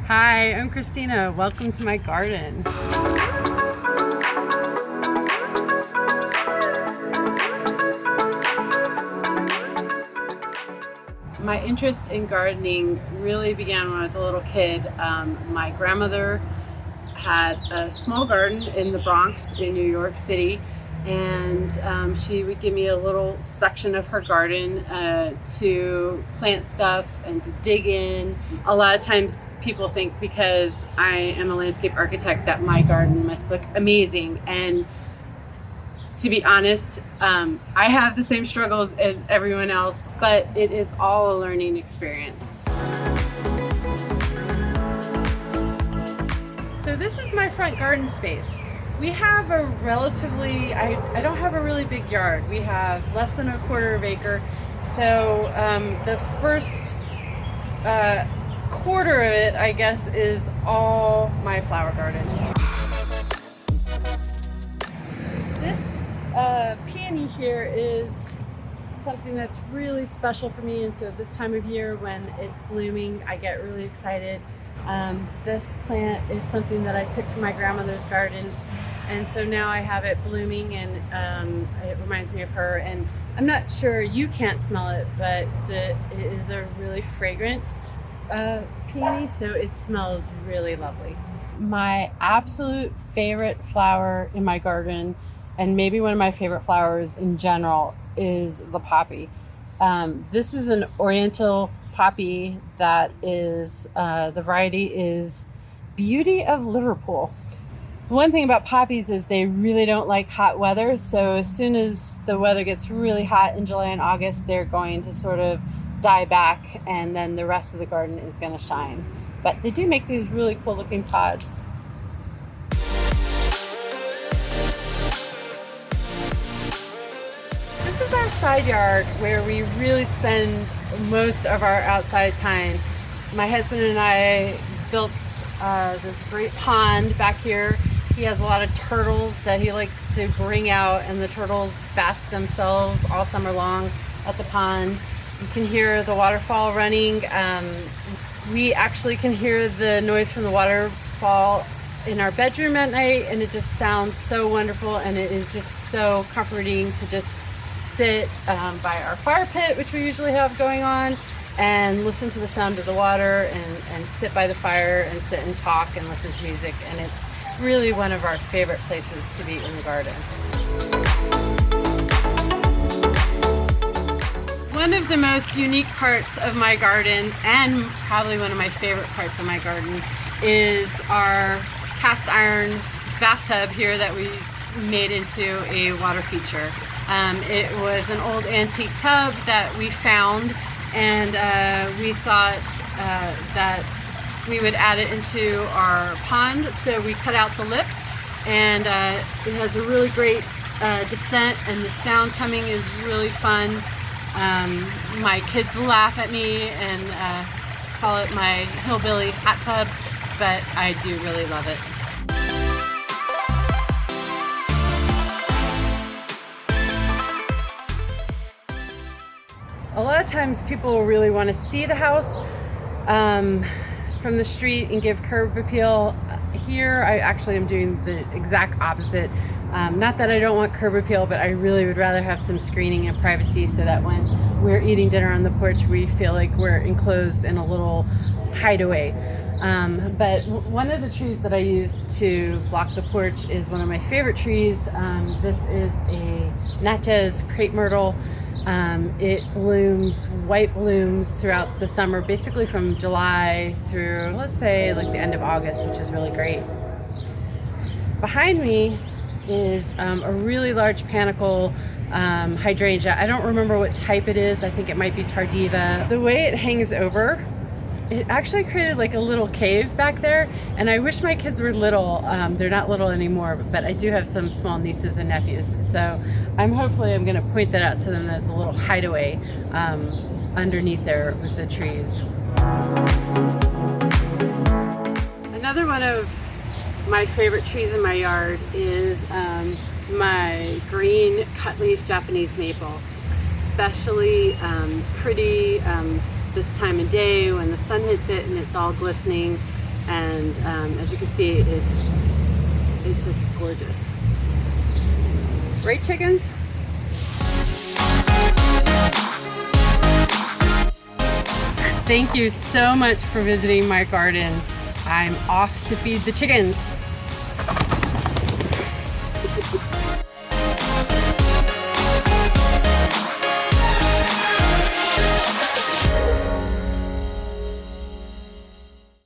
Hi, I'm Christina. Welcome to my garden. My interest in gardening really began when I was a little kid. My grandmother had a small garden in the Bronx in New York City, and she would give me a little section of her garden to plant stuff and to dig in. A lot of times people think because I am a landscape architect that my garden must look amazing, and to be honest, I have the same struggles as everyone else, but it is all a learning experience. So this is my front garden space. We have a relatively, I don't have a really big yard. We have less than a quarter of acre. So the first quarter of it, I guess, is all my flower garden. This peony here is something that's really special for me, and so this time of year when it's blooming, I get really excited. This plant is something that I took from my grandmother's garden, and so now I have it blooming, and it reminds me of her. And I'm not sure, you can't smell it, but it is a really fragrant peony, so it smells really lovely. My absolute favorite flower in my garden, and maybe one of my favorite flowers in general, is the poppy. This is an oriental poppy that is, the variety is Beauty of Liverpool. One thing about poppies is they really don't like hot weather, so as soon as the weather gets really hot in July and August, they're going to sort of die back, and then the rest of the garden is going to shine. But they do make these really cool looking pods. This is our side yard where we really spend most of our outside time. My husband and I built this great pond back here. He has a lot of turtles that he likes to bring out, and the turtles bask themselves all summer long at the pond. You can hear the waterfall running. We actually can hear the noise from the waterfall in our bedroom at night, and it just sounds so wonderful, and it is just so comforting to just sit by our fire pit, which we usually have going on, and listen to the sound of the water, and sit by the fire and sit and talk and listen to music. And it's really one of our favorite places to be in the garden. One of the most unique parts of my garden, and probably one of my favorite parts of my garden, is our cast iron bathtub here that we made into a water feature. It was an old antique tub that we found, and we thought that we would add it into our pond, so we cut out the lip, and it has a really great descent, and the sound coming is really fun. My kids laugh at me and call it my hillbilly hot tub, but I do really love it. A lot of times people really want to see the house from the street and give curb appeal. Here I actually am doing the exact opposite. Not that I don't want curb appeal, but I really would rather have some screening and privacy, so that when we're eating dinner on the porch, we feel like we're enclosed in a little hideaway. But one of the trees that I use to block the porch is one of my favorite trees. This is a Natchez crepe myrtle. It blooms white blooms throughout the summer, basically from July through, let's say, like the end of August, which is really great. Behind me is a really large panicle hydrangea. I don't remember what type it is. I think it might be tardiva. The way it hangs over, it actually created like a little cave back there, and I wish my kids were little. They're not little anymore, but I do have some small nieces and nephews, so I'm going to point that out to them as a little hideaway underneath there with the trees. Another one of my favorite trees in my yard is my green cutleaf Japanese maple, especially pretty this time of day when the sun hits it and it's all glistening. And as you can see, it's just gorgeous. Right, chickens? Thank you so much for visiting my garden. I'm off to feed the chickens.